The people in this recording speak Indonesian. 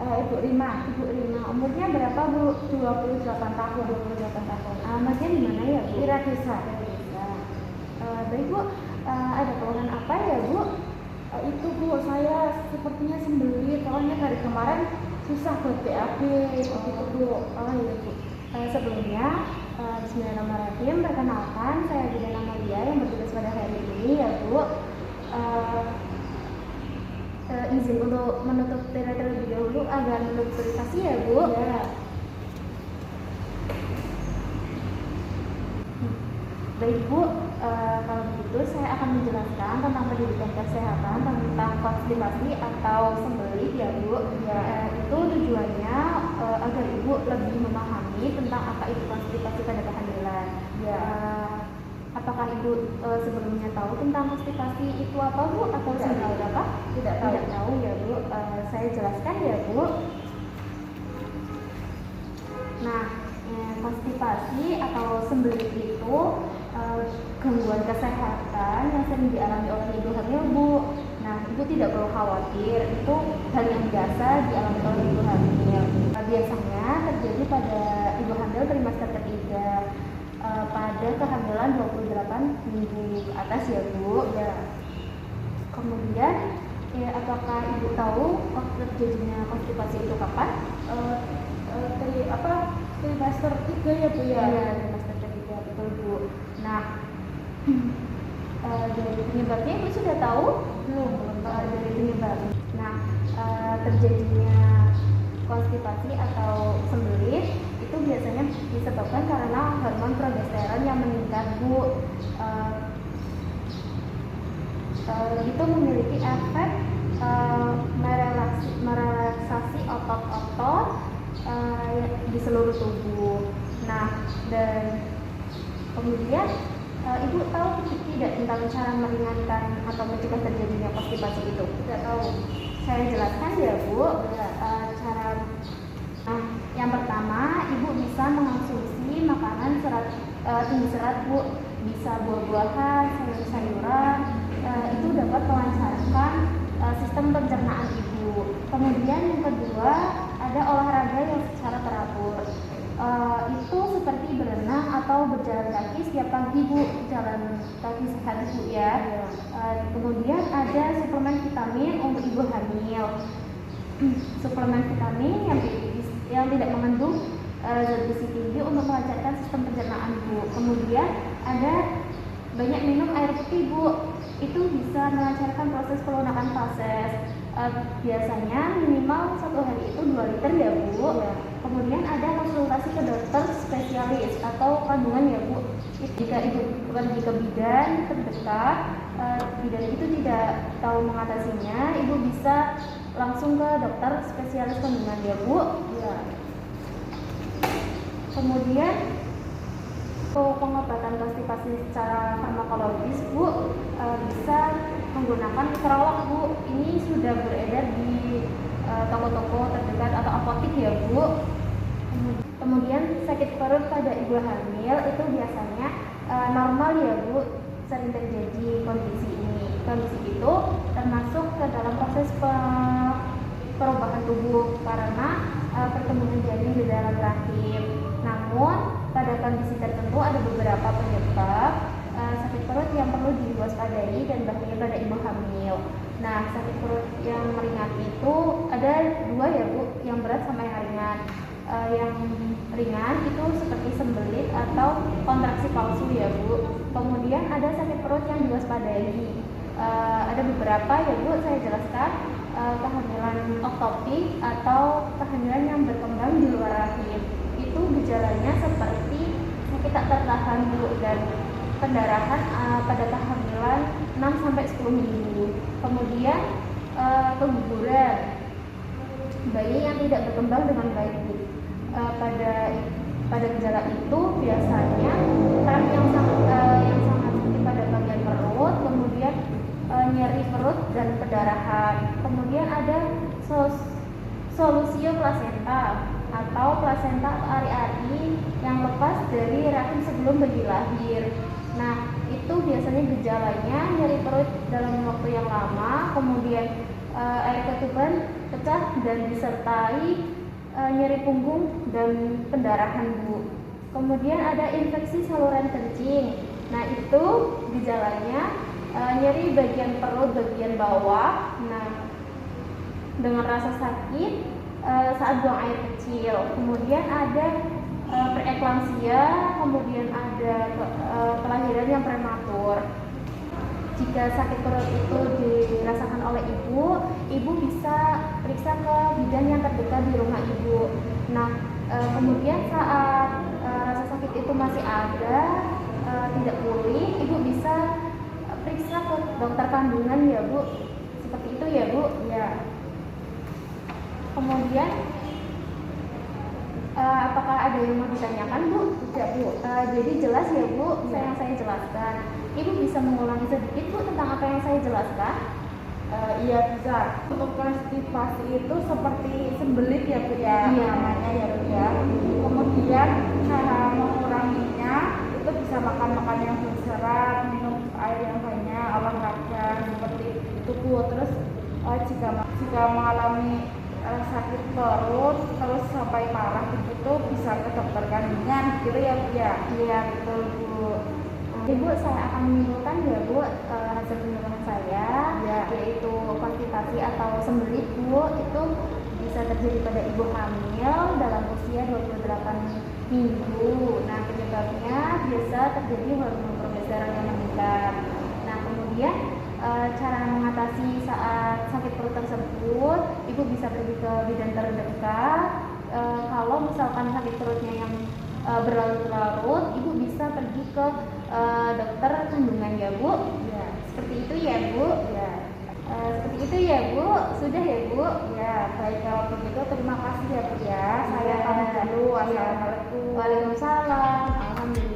Ibu Rima. Ibu Rima, umurnya berapa Bu? 28 tahun. 28 tahun. Alamatnya di mana ya Bu? Ira Desa. Baik Bu, ada keluhan apa ya Bu? Itu Bu, saya sepertinya sembelit, soalnya dari kemarin susah buat BAB gitu Bu. Oh iya Bu. Sebelumnya, Bismillahirrahmanirrahim, perkenalkan saya Dina Maria yang bertugas pada hari ini ya Bu. Izin untuk menutup terlebih dahulu agar menutup privasi ya Bu. Ya. Baik Bu, kalau begitu saya akan menjelaskan tentang pendidikan kesehatan tentang konstipasi atau sembelit ya Bu. Ya. Itu tujuannya agar Ibu lebih memahami tentang apa itu konstipasi pada kehamilan. Ya. Apakah Ibu sebelumnya tahu tentang konstipasi itu apa Bu? Atau sembelit apa? Tidak tahu. Tidak tahu ya Bu. Saya jelaskan ya Bu. Nah, konstipasi atau sembelit itu gangguan kesehatan yang sering dialami oleh ibu hamil Bu. Nah, Ibu tidak perlu khawatir, itu hal yang biasa dialami oleh ibu hamil. Biasanya terjadi pada ibu hamil trimester ketiga, pada kehamilan 28 minggu ke atas ya Bu. Ya. Kemudian, apakah Ibu tahu waktu terjadinya konstipasi itu kapan? Trimester 3 ya Bu ya. Iya, trimester ketiga, betul Bu. Nah, dari penyebabnya Ibu sudah tahu? Belum tahu. Dari penyebabnya. Nah, terjadinya konstipasi atau sembelit itu biasanya disebabkan karena hormon progesteron yang meningkat Bu. Itu memiliki efek merelaksasi otot-otot di seluruh tubuh. Nah, dan kemudian Ibu tahu tidak tentang cara meringankan atau mencegah terjadinya konstipasi itu? Tidak tahu. Saya jelaskan ya Bu. Cara yang pertama, Ibu bisa mengonsumsi makanan tinggi serat Bu, bisa buah-buahan, sayur-sayuran. Itu dapat melancarkan sistem pencernaan Ibu. Kemudian yang kedua, ada olahraga yang secara teratur. Itu seperti berenang atau berjalan kaki setiap pagi Bu, jalan kaki sehat Bu ya. Kemudian ada suplemen vitamin untuk ibu hamil. Suplemen vitamin yang tidak mengandung zat besi tinggi untuk melancarkan sistem pencernaan Bu. Kemudian ada banyak minum air putih Bu, itu bisa melancarkan proses pelunakan fases. Biasanya minimal 1 hari itu 2 liter ya Bu. Ya. Kemudian ada konsultasi ke dokter spesialis atau kandungan ya Bu. Jika Ibu pergi ke bidan terdekat, bidan itu tidak tahu mengatasinya, Ibu bisa langsung ke dokter spesialis kandungan ya Bu. Ya. Kemudian untuk pengobatan konstipasi secara farmakologis Bu, bisa menggunakan kerawak Bu. Ini sudah beredar di toko-toko terdekat atau apotik ya Bu. Kemudian sakit perut pada ibu hamil itu biasanya normal ya Bu, sering terjadi kondisi ini. Kondisi itu termasuk ke dalam proses perubahan tubuh karena pertumbuhan janin di dalam rahim. Namun pada kondisi tertentu ada beberapa penyebab sakit perut yang perlu diwaspadai dan bahaya pada ibu hamil. Nah, sakit perut yang ringan itu ada 2 ya Bu, yang berat sama yang ringan. Yang ringan itu seperti sembelit atau kontraksi palsu ya Bu. Kemudian ada sakit perut yang diwaspadai. Ada beberapa ya Bu, saya jelaskan. Kehamilan oktopik atau kehamilan yang berkembang di luar rahim. Itu gejalanya seperti sakit tak tertahan Bu dan pendarahan pada kehamilan 6-10 minggu. Kemudian keguguran, bayi yang tidak berkembang dengan baik Bu. Pada gejala itu biasanya kram yang sangat sakit pada bagian perut, kemudian nyeri perut dan pendarahan. Kemudian ada solusio plasenta atau plasenta ari-ari yang lepas dari rahim sebelum bayi lahir. Nah, itu biasanya gejalanya nyeri perut dalam waktu yang lama, kemudian air ketuban pecah dan disertai nyeri punggung dan pendarahan, Bu. Kemudian ada infeksi saluran kencing. Nah, itu gejalanya nyeri bagian perut bagian bawah. Nah, dengan rasa sakit saat buang air kecil. Kemudian ada preeklamsia, kemudian ada kelahiran yang prematur. Jika sakit perut itu dirasakan oleh ibu bisa periksa ke bidan yang terdekat di rumah ibu. Nah, kemudian saat rasa sakit itu masih ada, tidak pulih, ibu bisa periksa ke dokter kandungan ya, Bu. Seperti itu ya, Bu. Ya. Kemudian apakah ada yang mau ditanyakan, Bu? Tidak, Bu. Jadi jelas ya, Bu, Ya. yang saya jelaskan. Ibu bisa mengulangi sedikit, Bu, tentang apa yang saya jelaskan? Iya, bisa. Untuk konstipasi itu seperti sembelit ya, Bu ya, Iya. namanya ya, Bu ya. Kemudian cara menguranginya itu bisa makan makanan yang berserat, minum air yang banyak, olahraga seperti itu, Bu. Terus jika mengalami sakit perut terus sampai parah begitu bisa ke dokter kandungan gitu ya, Bu ya. Iya, betul, Bu. Ibu, saya akan menyimpulkan ya, Bu, hasil penelitian saya, Ya. yaitu konstipasi atau sembelit, Bu, itu bisa terjadi pada ibu hamil dalam usia 28 minggu. Nah, penyebabnya biasa terjadi hormon progesteron yang meningkat. Nah, kemudian cara mengatasi saat sakit perut tersebut, ibu bisa pergi ke bidan terdekat. Kalau misalkan sakit perutnya yang berlarut-larut, ibu bisa pergi ke dokter kandungan ya, Bu. Ya. Seperti itu ya, Bu. Ya. Seperti itu ya, Bu. Sudah ya, Bu. Ya, baik, kalau begitu terima kasih ya, Bu ya. Saya Ya. pamit dulu. Iya. Wassalamualaikum. Waalaikumsalam. Alhamdulillah.